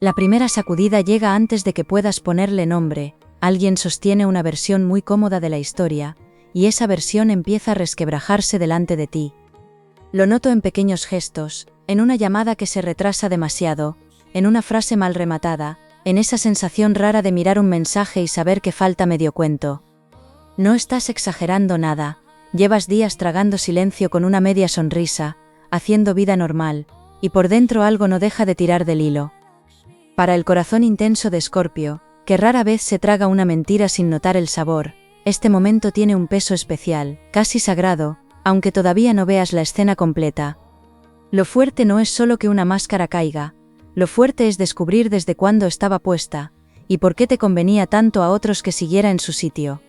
La primera sacudida llega antes de que puedas ponerle nombre. Alguien sostiene una versión muy cómoda de la historia, y esa versión empieza a resquebrajarse delante de ti. Lo noto en pequeños gestos, en una llamada que se retrasa demasiado, en una frase mal rematada, en esa sensación rara de mirar un mensaje y saber que falta medio cuento. No estás exagerando nada, llevas días tragando silencio con una media sonrisa, haciendo vida normal, y por dentro algo no deja de tirar del hilo. Para el corazón intenso de Escorpio, que rara vez se traga una mentira sin notar el sabor, este momento tiene un peso especial, casi sagrado, aunque todavía no veas la escena completa. Lo fuerte no es solo que una máscara caiga, lo fuerte es descubrir desde cuándo estaba puesta, y por qué te convenía tanto a otros que siguiera en su sitio.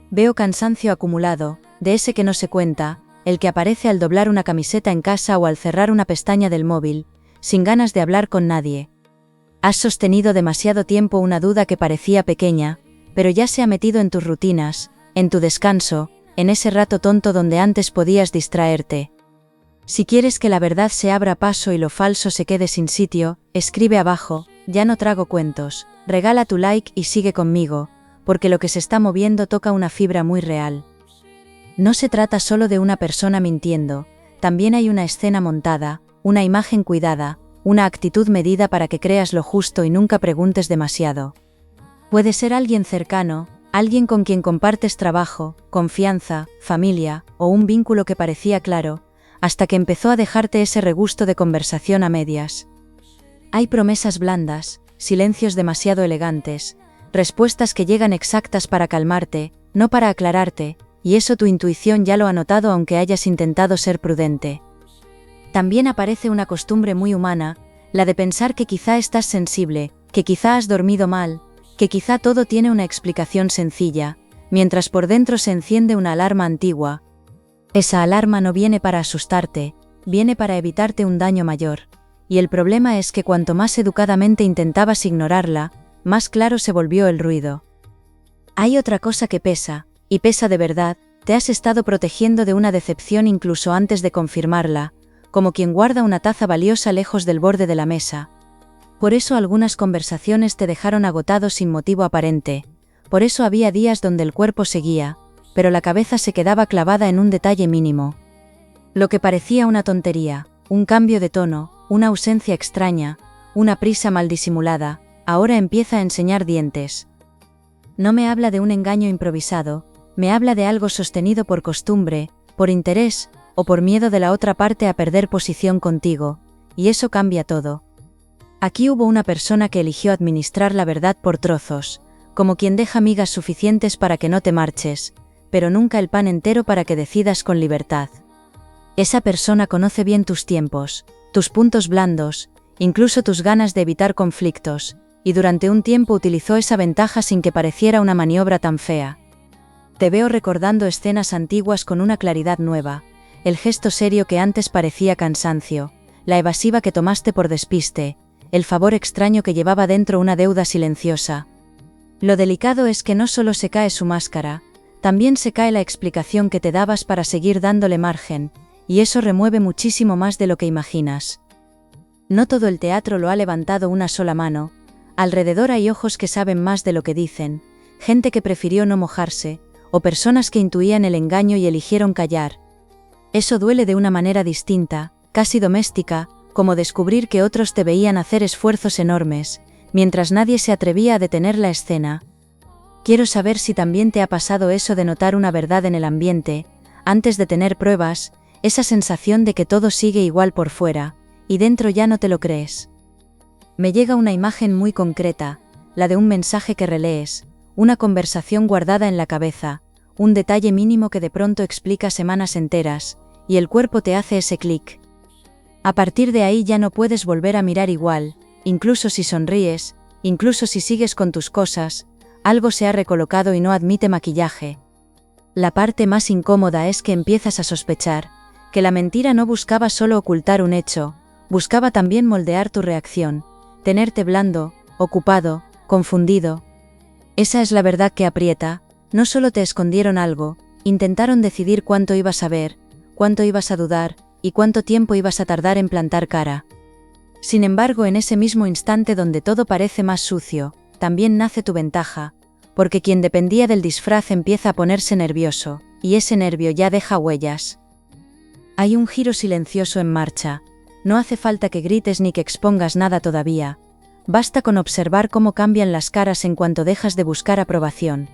Veo cansancio acumulado, de ese que no se cuenta, el que aparece al doblar una camiseta en casa o al cerrar una pestaña del móvil, sin ganas de hablar con nadie. Has sostenido demasiado tiempo una duda que parecía pequeña, pero ya se ha metido en tus rutinas, en tu descanso, en ese rato tonto donde antes podías distraerte. Si quieres que la verdad se abra paso y lo falso se quede sin sitio, escribe abajo, ya no trago cuentos, regala tu like y sigue conmigo, porque lo que se está moviendo toca una fibra muy real. No se trata solo de una persona mintiendo, también hay una escena montada, una imagen cuidada, una actitud medida para que creas lo justo y nunca preguntes demasiado. Puede ser alguien cercano, alguien con quien compartes trabajo, confianza, familia, o un vínculo que parecía claro, hasta que empezó a dejarte ese regusto de conversación a medias. Hay promesas blandas, silencios demasiado elegantes, respuestas que llegan exactas para calmarte, no para aclararte, y eso tu intuición ya lo ha notado aunque hayas intentado ser prudente. También aparece una costumbre muy humana, la de pensar que quizá estás sensible, que quizá has dormido mal, que quizá todo tiene una explicación sencilla, mientras por dentro se enciende una alarma antigua. Esa alarma no viene para asustarte, viene para evitarte un daño mayor, y el problema es que cuanto más educadamente intentabas ignorarla, más claro se volvió el ruido. Hay otra cosa que pesa, y pesa de verdad, te has estado protegiendo de una decepción incluso antes de confirmarla, como quien guarda una taza valiosa lejos del borde de la mesa. Por eso algunas conversaciones te dejaron agotado sin motivo aparente, por eso había días donde el cuerpo seguía, pero la cabeza se quedaba clavada en un detalle mínimo. Lo que parecía una tontería, un cambio de tono, una ausencia extraña, una prisa mal disimulada, ahora empieza a enseñar dientes. No me habla de un engaño improvisado, me habla de algo sostenido por costumbre, por interés, o por miedo de la otra parte a perder posición contigo, y eso cambia todo. Aquí hubo una persona que eligió administrar la verdad por trozos, como quien deja migas suficientes para que no te marches, pero nunca el pan entero para que decidas con libertad. Esa persona conoce bien tus tiempos, tus puntos blandos, incluso tus ganas de evitar conflictos, y durante un tiempo utilizó esa ventaja sin que pareciera una maniobra tan fea. Te veo recordando escenas antiguas con una claridad nueva, el gesto serio que antes parecía cansancio, la evasiva que tomaste por despiste, el favor extraño que llevaba dentro una deuda silenciosa. Lo delicado es que no solo se cae su máscara, también se cae la explicación que te dabas para seguir dándole margen, y eso remueve muchísimo más de lo que imaginas. No todo el teatro lo ha levantado una sola mano, alrededor hay ojos que saben más de lo que dicen, gente que prefirió no mojarse, o personas que intuían el engaño y eligieron callar. Eso duele de una manera distinta, casi doméstica, como descubrir que otros te veían hacer esfuerzos enormes, mientras nadie se atrevía a detener la escena. Quiero saber si también te ha pasado eso de notar una verdad en el ambiente, antes de tener pruebas, esa sensación de que todo sigue igual por fuera, y dentro ya no te lo crees. Me llega una imagen muy concreta, la de un mensaje que relees, una conversación guardada en la cabeza, un detalle mínimo que de pronto explica semanas enteras, y el cuerpo te hace ese clic. A partir de ahí ya no puedes volver a mirar igual, incluso si sonríes, incluso si sigues con tus cosas, algo se ha recolocado y no admite maquillaje. La parte más incómoda es que empiezas a sospechar, que la mentira no buscaba solo ocultar un hecho, buscaba también moldear tu reacción, tenerte blando, ocupado, confundido. Esa es la verdad que aprieta, no solo te escondieron algo, intentaron decidir cuánto ibas a ver, cuánto ibas a dudar, y cuánto tiempo ibas a tardar en plantar cara. Sin embargo, en ese mismo instante donde todo parece más sucio, también nace tu ventaja, porque quien dependía del disfraz empieza a ponerse nervioso, y ese nervio ya deja huellas. Hay un giro silencioso en marcha. No hace falta que grites ni que expongas nada todavía. Basta con observar cómo cambian las caras en cuanto dejas de buscar aprobación.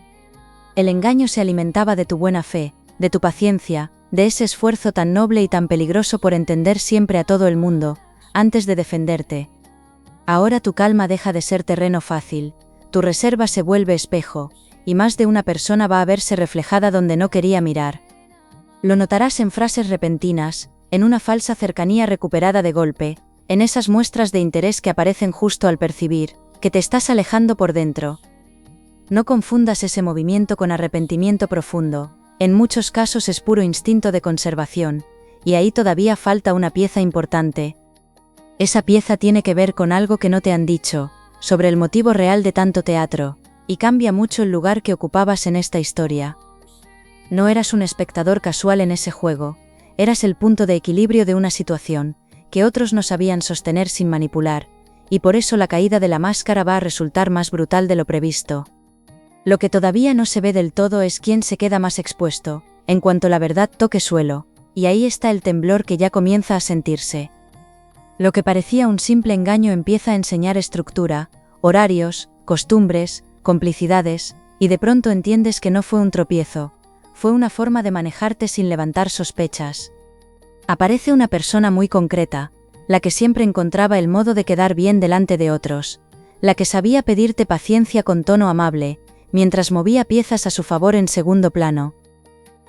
El engaño se alimentaba de tu buena fe, de tu paciencia, de ese esfuerzo tan noble y tan peligroso por entender siempre a todo el mundo, antes de defenderte. Ahora tu calma deja de ser terreno fácil, tu reserva se vuelve espejo, y más de una persona va a verse reflejada donde no quería mirar. Lo notarás en frases repentinas, en una falsa cercanía recuperada de golpe, en esas muestras de interés que aparecen justo al percibir que te estás alejando por dentro. No confundas ese movimiento con arrepentimiento profundo, en muchos casos es puro instinto de conservación, y ahí todavía falta una pieza importante. Esa pieza tiene que ver con algo que no te han dicho, sobre el motivo real de tanto teatro, y cambia mucho el lugar que ocupabas en esta historia. No eras un espectador casual en ese juego, eras el punto de equilibrio de una situación, que otros no sabían sostener sin manipular, y por eso la caída de la máscara va a resultar más brutal de lo previsto. Lo que todavía no se ve del todo es quién se queda más expuesto, en cuanto la verdad toque suelo, y ahí está el temblor que ya comienza a sentirse. Lo que parecía un simple engaño empieza a enseñar estructura, horarios, costumbres, complicidades, y de pronto entiendes que no fue un tropiezo, fue una forma de manejarte sin levantar sospechas. Aparece una persona muy concreta, la que siempre encontraba el modo de quedar bien delante de otros, la que sabía pedirte paciencia con tono amable, mientras movía piezas a su favor en segundo plano.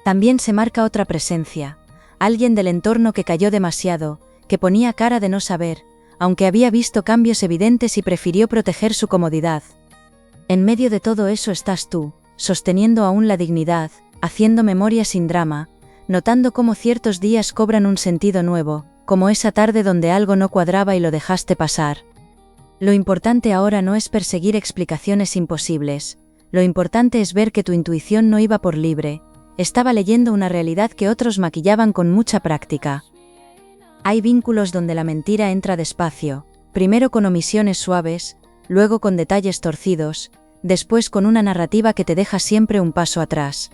También se marca otra presencia, alguien del entorno que cayó demasiado, que ponía cara de no saber, aunque había visto cambios evidentes y prefirió proteger su comodidad. En medio de todo eso estás tú, sosteniendo aún la dignidad, haciendo memoria sin drama, notando cómo ciertos días cobran un sentido nuevo, como esa tarde donde algo no cuadraba y lo dejaste pasar. Lo importante ahora no es perseguir explicaciones imposibles, lo importante es ver que tu intuición no iba por libre, estaba leyendo una realidad que otros maquillaban con mucha práctica. Hay vínculos donde la mentira entra despacio, primero con omisiones suaves, luego con detalles torcidos, después con una narrativa que te deja siempre un paso atrás.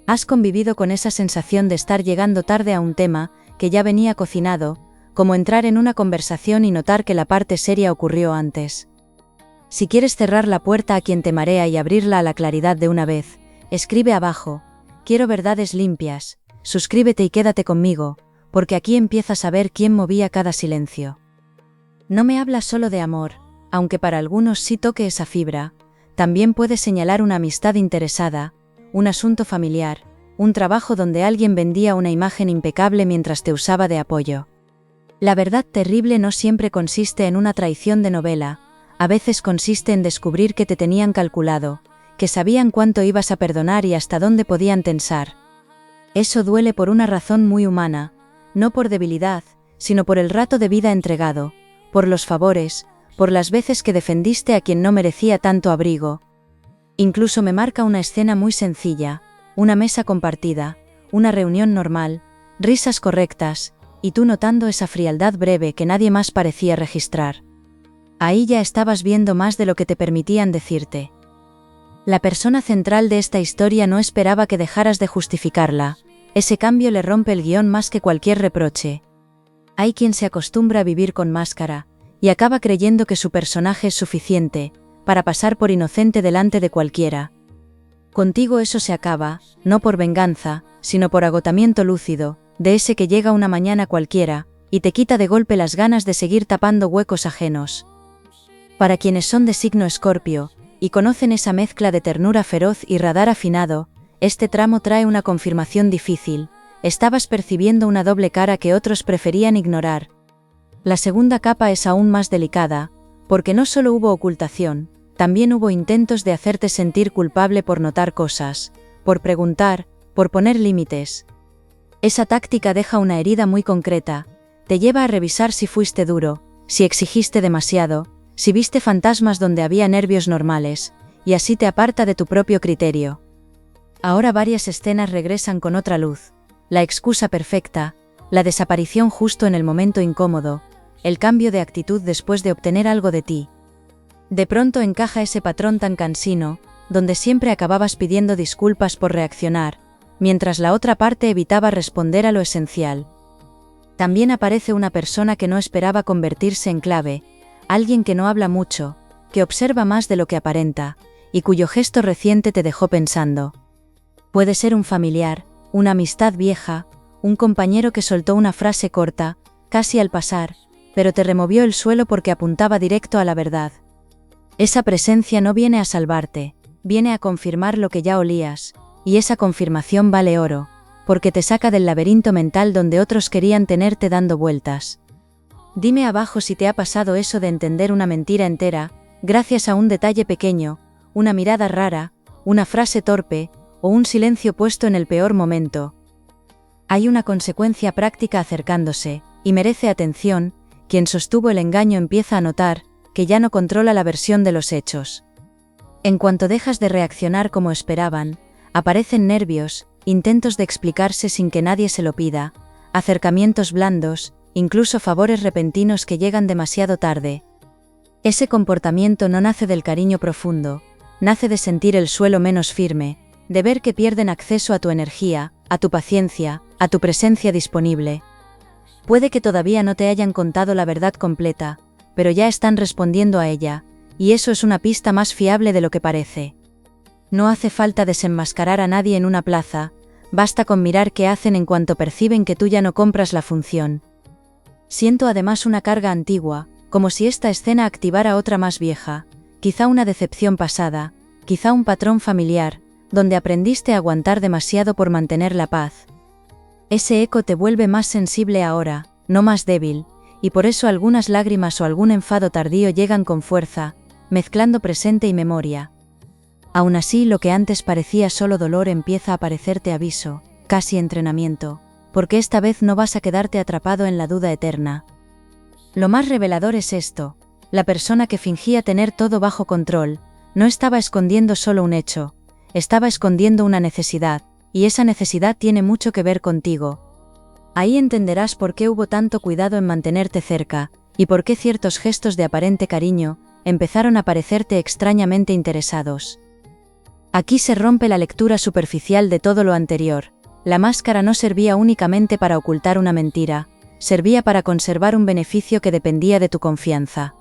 Has convivido con esa sensación de estar llegando tarde a un tema que ya venía cocinado, como entrar en una conversación y notar que la parte seria ocurrió antes. Si quieres cerrar la puerta a quien te marea y abrirla a la claridad de una vez, escribe abajo: quiero verdades limpias, suscríbete y quédate conmigo, porque aquí empiezas a ver quién movía cada silencio. No me hablas solo de amor, aunque para algunos sí toque esa fibra, también puedes señalar una amistad interesada, un asunto familiar, un trabajo donde alguien vendía una imagen impecable mientras te usaba de apoyo. La verdad terrible no siempre consiste en una traición de novela, a veces consiste en descubrir que te tenían calculado, que sabían cuánto ibas a perdonar y hasta dónde podían tensar. Eso duele por una razón muy humana, no por debilidad, sino por el rato de vida entregado, por los favores, por las veces que defendiste a quien no merecía tanto abrigo. Incluso me marca una escena muy sencilla, una mesa compartida, una reunión normal, risas correctas, y tú notando esa frialdad breve que nadie más parecía registrar. Ahí ya estabas viendo más de lo que te permitían decirte. La persona central de esta historia no esperaba que dejaras de justificarla, ese cambio le rompe el guión más que cualquier reproche. Hay quien se acostumbra a vivir con máscara, y acaba creyendo que su personaje es suficiente para pasar por inocente delante de cualquiera. Contigo eso se acaba, no por venganza, sino por agotamiento lúcido, de ese que llega una mañana cualquiera, y te quita de golpe las ganas de seguir tapando huecos ajenos. Para quienes son de signo Escorpio, y conocen esa mezcla de ternura feroz y radar afinado, este tramo trae una confirmación difícil, estabas percibiendo una doble cara que otros preferían ignorar. La segunda capa es aún más delicada, porque no solo hubo ocultación, también hubo intentos de hacerte sentir culpable por notar cosas, por preguntar, por poner límites. Esa táctica deja una herida muy concreta, te lleva a revisar si fuiste duro, si exigiste demasiado, si viste fantasmas donde había nervios normales, y así te aparta de tu propio criterio. Ahora varias escenas regresan con otra luz, la excusa perfecta, la desaparición justo en el momento incómodo, el cambio de actitud después de obtener algo de ti. De pronto encaja ese patrón tan cansino, donde siempre acababas pidiendo disculpas por reaccionar, mientras la otra parte evitaba responder a lo esencial. También aparece una persona que no esperaba convertirse en clave, alguien que no habla mucho, que observa más de lo que aparenta, y cuyo gesto reciente te dejó pensando. Puede ser un familiar, una amistad vieja, un compañero que soltó una frase corta, casi al pasar, pero te removió el suelo porque apuntaba directo a la verdad. Esa presencia no viene a salvarte, viene a confirmar lo que ya olías, y esa confirmación vale oro, porque te saca del laberinto mental donde otros querían tenerte dando vueltas. Dime abajo si te ha pasado eso de entender una mentira entera, gracias a un detalle pequeño, una mirada rara, una frase torpe, o un silencio puesto en el peor momento. Hay una consecuencia práctica acercándose, y merece atención. Quien sostuvo el engaño empieza a notar que ya no controla la versión de los hechos. En cuanto dejas de reaccionar como esperaban, aparecen nervios, intentos de explicarse sin que nadie se lo pida, acercamientos blandos, incluso favores repentinos que llegan demasiado tarde. Ese comportamiento no nace del cariño profundo, nace de sentir el suelo menos firme, de ver que pierden acceso a tu energía, a tu paciencia, a tu presencia disponible. Puede que todavía no te hayan contado la verdad completa, pero ya están respondiendo a ella, y eso es una pista más fiable de lo que parece. No hace falta desenmascarar a nadie en una plaza, basta con mirar qué hacen en cuanto perciben que tú ya no compras la función. Siento además una carga antigua, como si esta escena activara otra más vieja, quizá una decepción pasada, quizá un patrón familiar, donde aprendiste a aguantar demasiado por mantener la paz. Ese eco te vuelve más sensible ahora, no más débil, y por eso algunas lágrimas o algún enfado tardío llegan con fuerza, mezclando presente y memoria. Aún así, lo que antes parecía solo dolor empieza a parecerte aviso, casi entrenamiento, porque esta vez no vas a quedarte atrapado en la duda eterna. Lo más revelador es esto: la persona que fingía tener todo bajo control, no estaba escondiendo solo un hecho, estaba escondiendo una necesidad, y esa necesidad tiene mucho que ver contigo. Ahí entenderás por qué hubo tanto cuidado en mantenerte cerca, y por qué ciertos gestos de aparente cariño empezaron a parecerte extrañamente interesados. Aquí se rompe la lectura superficial de todo lo anterior. La máscara no servía únicamente para ocultar una mentira, servía para conservar un beneficio que dependía de tu confianza.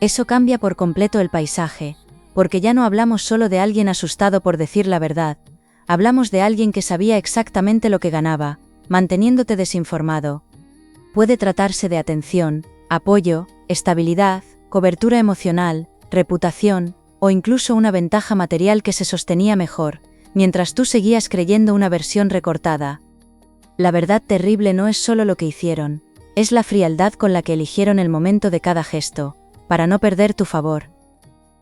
Eso cambia por completo el paisaje, porque ya no hablamos solo de alguien asustado por decir la verdad, hablamos de alguien que sabía exactamente lo que ganaba, manteniéndote desinformado. Puede tratarse de atención, apoyo, estabilidad, cobertura emocional, reputación, o incluso una ventaja material que se sostenía mejor, mientras tú seguías creyendo una versión recortada. La verdad terrible no es solo lo que hicieron, es la frialdad con la que eligieron el momento de cada gesto, para no perder tu favor.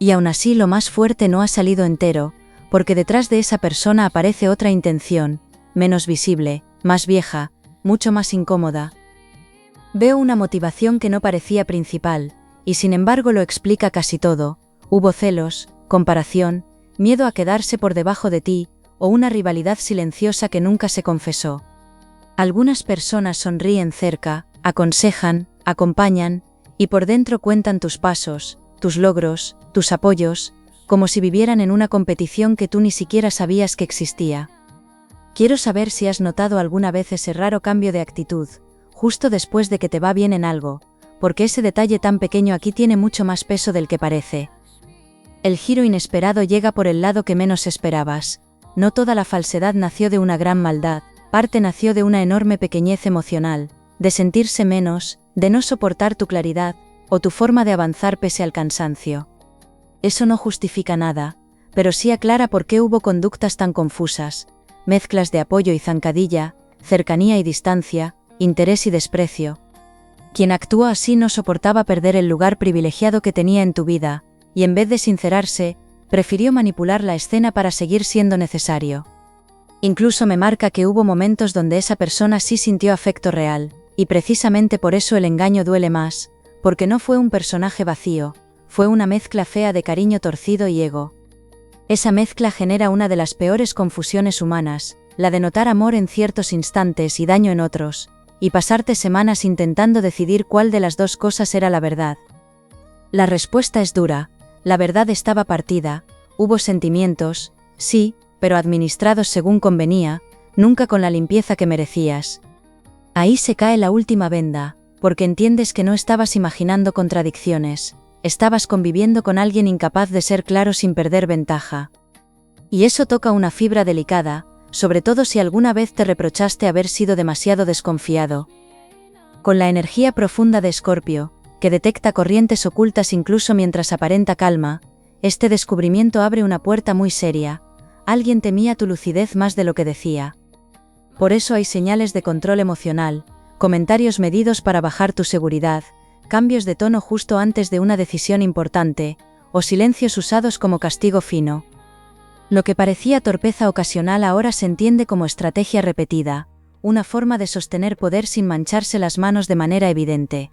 Y aún así lo más fuerte no ha salido entero, porque detrás de esa persona aparece otra intención, menos visible, más vieja, mucho más incómoda. Veo una motivación que no parecía principal, y sin embargo lo explica casi todo. Hubo celos, comparación, miedo a quedarse por debajo de ti, o una rivalidad silenciosa que nunca se confesó. Algunas personas sonríen cerca, aconsejan, acompañan, y por dentro cuentan tus pasos, tus logros, tus apoyos, como si vivieran en una competición que tú ni siquiera sabías que existía. Quiero saber si has notado alguna vez ese raro cambio de actitud, justo después de que te va bien en algo, porque ese detalle tan pequeño aquí tiene mucho más peso del que parece. El giro inesperado llega por el lado que menos esperabas. No toda la falsedad nació de una gran maldad, parte nació de una enorme pequeñez emocional, de sentirse menos, de no soportar tu claridad, o tu forma de avanzar pese al cansancio. Eso no justifica nada, pero sí aclara por qué hubo conductas tan confusas, mezclas de apoyo y zancadilla, cercanía y distancia, interés y desprecio. Quien actúa así no soportaba perder el lugar privilegiado que tenía en tu vida, y en vez de sincerarse, prefirió manipular la escena para seguir siendo necesario. Incluso me marca que hubo momentos donde esa persona sí sintió afecto real, y precisamente por eso el engaño duele más, porque no fue un personaje vacío, fue una mezcla fea de cariño torcido y ego. Esa mezcla genera una de las peores confusiones humanas, la de notar amor en ciertos instantes y daño en otros, y pasarte semanas intentando decidir cuál de las dos cosas era la verdad. La respuesta es dura, la verdad estaba partida, hubo sentimientos, sí, pero administrados según convenía, nunca con la limpieza que merecías. Ahí se cae la última venda, porque entiendes que no estabas imaginando contradicciones, estabas conviviendo con alguien incapaz de ser claro sin perder ventaja. Y eso toca una fibra delicada, sobre todo si alguna vez te reprochaste haber sido demasiado desconfiado. Con la energía profunda de Escorpio, que detecta corrientes ocultas incluso mientras aparenta calma, este descubrimiento abre una puerta muy seria. Alguien temía tu lucidez más de lo que decía. Por eso hay señales de control emocional, comentarios medidos para bajar tu seguridad, cambios de tono justo antes de una decisión importante, o silencios usados como castigo fino. Lo que parecía torpeza ocasional ahora se entiende como estrategia repetida, una forma de sostener poder sin mancharse las manos de manera evidente.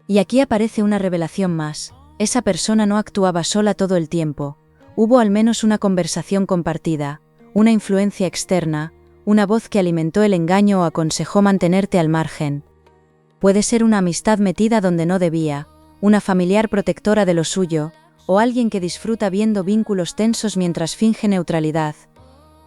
Y aquí aparece una revelación más, esa persona no actuaba sola todo el tiempo, hubo al menos una conversación compartida, una influencia externa, una voz que alimentó el engaño o aconsejó mantenerte al margen. Puede ser una amistad metida donde no debía, una familiar protectora de lo suyo, o alguien que disfruta viendo vínculos tensos mientras finge neutralidad.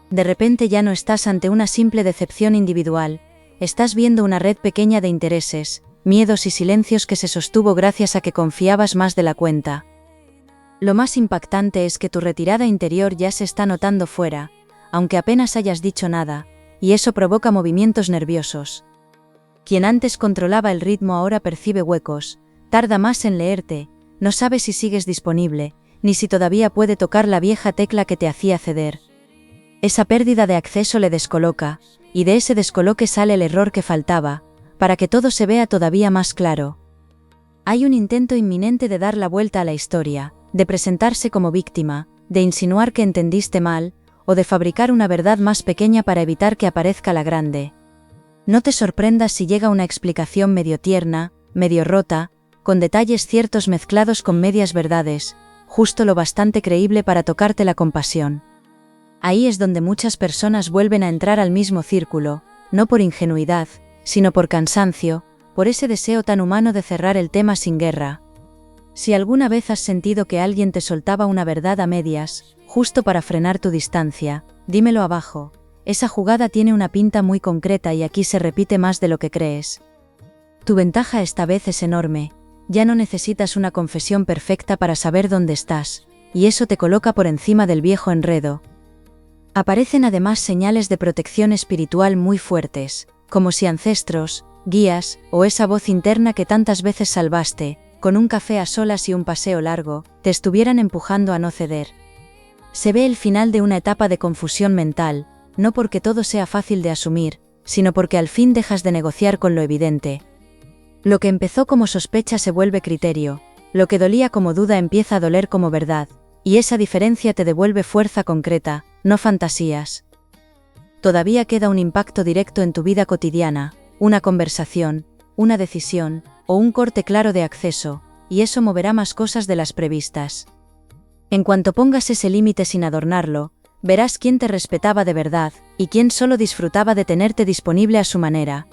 De repente ya no estás ante una simple decepción individual, estás viendo una red pequeña de intereses, miedos y silencios que se sostuvo gracias a que confiabas más de la cuenta. Lo más impactante es que tu retirada interior ya se está notando fuera, aunque apenas hayas dicho nada, y eso provoca movimientos nerviosos. Quien antes controlaba el ritmo ahora percibe huecos, tarda más en leerte, no sabe si sigues disponible, ni si todavía puede tocar la vieja tecla que te hacía ceder. Esa pérdida de acceso le descoloca, y de ese descoloque sale el error que faltaba, para que todo se vea todavía más claro. Hay un intento inminente de dar la vuelta a la historia, de presentarse como víctima, de insinuar que entendiste mal, o de fabricar una verdad más pequeña para evitar que aparezca la grande. No te sorprendas si llega una explicación medio tierna, medio rota, con detalles ciertos mezclados con medias verdades, justo lo bastante creíble para tocarte la compasión. Ahí es donde muchas personas vuelven a entrar al mismo círculo, no por ingenuidad, sino por cansancio, por ese deseo tan humano de cerrar el tema sin guerra. Si alguna vez has sentido que alguien te soltaba una verdad a medias, justo para frenar tu distancia, dímelo abajo. Esa jugada tiene una pinta muy concreta y aquí se repite más de lo que crees. Tu ventaja esta vez es enorme, ya no necesitas una confesión perfecta para saber dónde estás, y eso te coloca por encima del viejo enredo. Aparecen además señales de protección espiritual muy fuertes, como si ancestros, guías, o esa voz interna que tantas veces salvaste, con un café a solas y un paseo largo, te estuvieran empujando a no ceder. Se ve el final de una etapa de confusión mental, no porque todo sea fácil de asumir, sino porque al fin dejas de negociar con lo evidente. Lo que empezó como sospecha se vuelve criterio, lo que dolía como duda empieza a doler como verdad, y esa diferencia te devuelve fuerza concreta, no fantasías. Todavía queda un impacto directo en tu vida cotidiana, una conversación, una decisión, o un corte claro de acceso, y eso moverá más cosas de las previstas. En cuanto pongas ese límite sin adornarlo, verás quién te respetaba de verdad, y quién solo disfrutaba de tenerte disponible a su manera.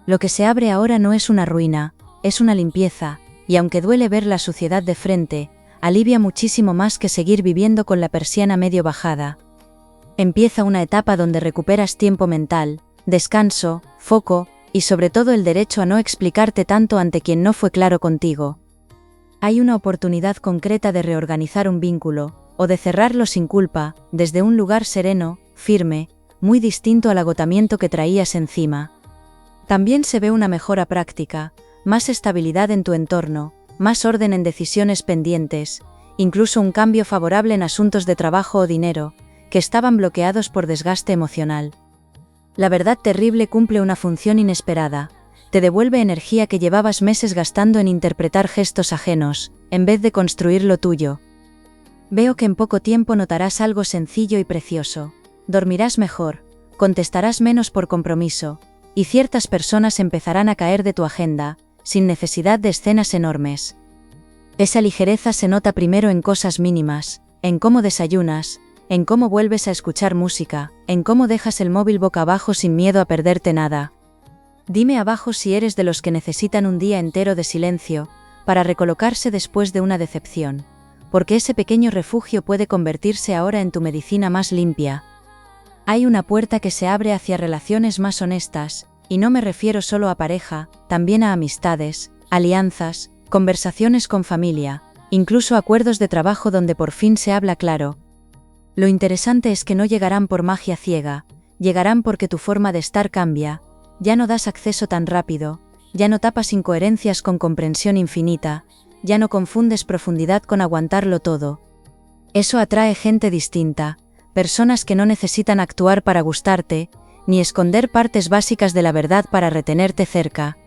Lo que se abre ahora no es una ruina, es una limpieza, y aunque duele ver la suciedad de frente, alivia muchísimo más que seguir viviendo con la persiana medio bajada. Empieza una etapa donde recuperas tiempo mental, descanso, foco, y sobre todo el derecho a no explicarte tanto ante quien no fue claro contigo. Hay una oportunidad concreta de reorganizar un vínculo, o de cerrarlo sin culpa, desde un lugar sereno, firme, muy distinto al agotamiento que traías encima. También se ve una mejora práctica, más estabilidad en tu entorno, más orden en decisiones pendientes, incluso un cambio favorable en asuntos de trabajo o dinero, que estaban bloqueados por desgaste emocional. La verdad terrible cumple una función inesperada, te devuelve energía que llevabas meses gastando en interpretar gestos ajenos, en vez de construir lo tuyo. Veo que en poco tiempo notarás algo sencillo y precioso, dormirás mejor, contestarás menos por compromiso, y ciertas personas empezarán a caer de tu agenda, sin necesidad de escenas enormes. Esa ligereza se nota primero en cosas mínimas, en cómo desayunas, en cómo vuelves a escuchar música, en cómo dejas el móvil boca abajo sin miedo a perderte nada. Dime abajo si eres de los que necesitan un día entero de silencio, para recolocarse después de una decepción, porque ese pequeño refugio puede convertirse ahora en tu medicina más limpia. Hay una puerta que se abre hacia relaciones más honestas, y no me refiero solo a pareja, también a amistades, alianzas, conversaciones con familia, incluso acuerdos de trabajo donde por fin se habla claro. Lo interesante es que no llegarán por magia ciega, llegarán porque tu forma de estar cambia, ya no das acceso tan rápido, ya no tapas incoherencias con comprensión infinita, ya no confundes profundidad con aguantarlo todo. Eso atrae gente distinta, personas que no necesitan actuar para gustarte, ni esconder partes básicas de la verdad para retenerte cerca.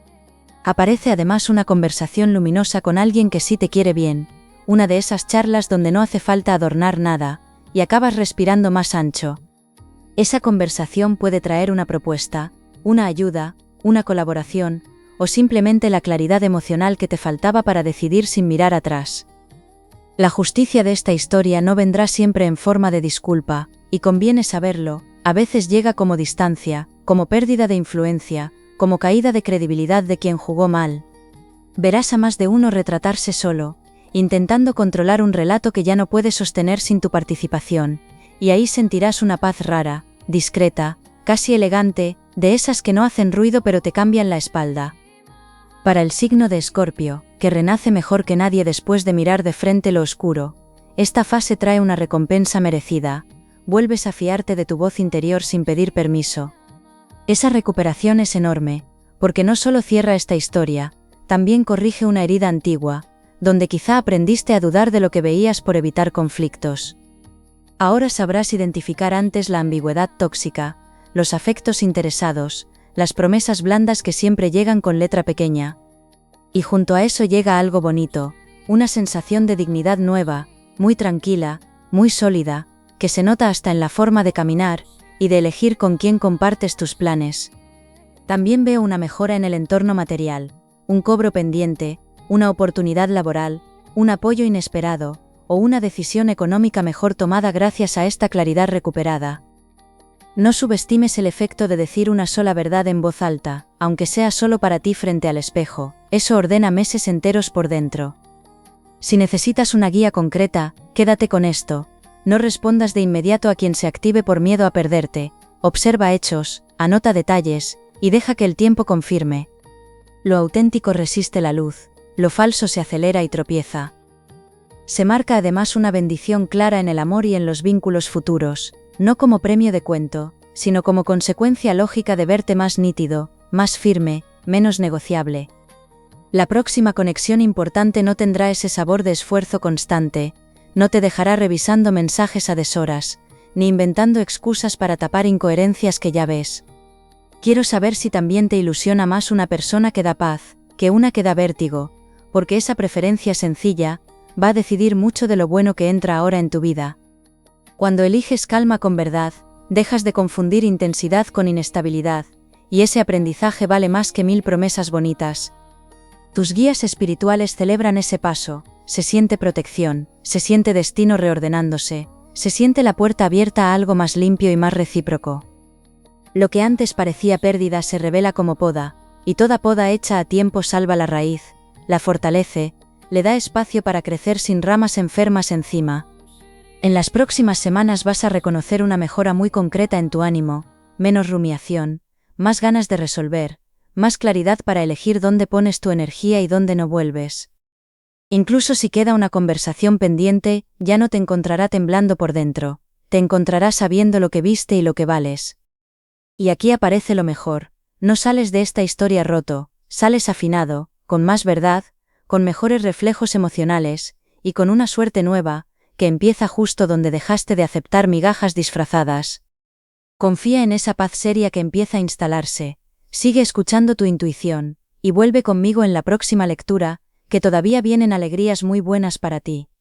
Aparece además una conversación luminosa con alguien que sí te quiere bien, una de esas charlas donde no hace falta adornar nada, y acabas respirando más ancho. Esa conversación puede traer una propuesta, una ayuda, una colaboración, o simplemente la claridad emocional que te faltaba para decidir sin mirar atrás. La justicia de esta historia no vendrá siempre en forma de disculpa, y conviene saberlo, a veces llega como distancia, como pérdida de influencia, como caída de credibilidad de quien jugó mal. Verás a más de uno retratarse solo, intentando controlar un relato que ya no puede sostener sin tu participación, y ahí sentirás una paz rara, discreta, casi elegante, de esas que no hacen ruido pero te cambian la espalda. Para el signo de Escorpio, que renace mejor que nadie después de mirar de frente lo oscuro, esta fase trae una recompensa merecida, vuelves a fiarte de tu voz interior sin pedir permiso. Esa recuperación es enorme, porque no solo cierra esta historia, también corrige una herida antigua, donde quizá aprendiste a dudar de lo que veías por evitar conflictos. Ahora sabrás identificar antes la ambigüedad tóxica, los afectos interesados, las promesas blandas que siempre llegan con letra pequeña. Y junto a eso llega algo bonito, una sensación de dignidad nueva, muy tranquila, muy sólida, que se nota hasta en la forma de caminar, y de elegir con quién compartes tus planes. También veo una mejora en el entorno material, un cobro pendiente, una oportunidad laboral, un apoyo inesperado, o una decisión económica mejor tomada gracias a esta claridad recuperada. No subestimes el efecto de decir una sola verdad en voz alta, aunque sea solo para ti frente al espejo, eso ordena meses enteros por dentro. Si necesitas una guía concreta, quédate con esto, no respondas de inmediato a quien se active por miedo a perderte, observa hechos, anota detalles, y deja que el tiempo confirme. Lo auténtico resiste la luz, lo falso se acelera y tropieza. Se marca además una bendición clara en el amor y en los vínculos futuros, no como premio de cuento, sino como consecuencia lógica de verte más nítido, más firme, menos negociable. La próxima conexión importante no tendrá ese sabor de esfuerzo constante, no te dejará revisando mensajes a deshoras, ni inventando excusas para tapar incoherencias que ya ves. Quiero saber si también te ilusiona más una persona que da paz, que una que da vértigo, porque esa preferencia sencilla va a decidir mucho de lo bueno que entra ahora en tu vida. Cuando eliges calma con verdad, dejas de confundir intensidad con inestabilidad, y ese aprendizaje vale más que 1000 promesas bonitas. Tus guías espirituales celebran ese paso, se siente protección, se siente destino reordenándose, se siente la puerta abierta a algo más limpio y más recíproco. Lo que antes parecía pérdida se revela como poda, y toda poda hecha a tiempo salva la raíz, la fortalece, le da espacio para crecer sin ramas enfermas encima. En las próximas semanas vas a reconocer una mejora muy concreta en tu ánimo, menos rumiación, más ganas de resolver, más claridad para elegir dónde pones tu energía y dónde no vuelves. Incluso si queda una conversación pendiente, ya no te encontrará temblando por dentro, te encontrarás sabiendo lo que viste y lo que vales. Y aquí aparece lo mejor, no sales de esta historia roto, sales afinado, con más verdad, con mejores reflejos emocionales, y con una suerte nueva, que empieza justo donde dejaste de aceptar migajas disfrazadas. Confía en esa paz seria que empieza a instalarse, sigue escuchando tu intuición, y vuelve conmigo en la próxima lectura, que todavía vienen alegrías muy buenas para ti.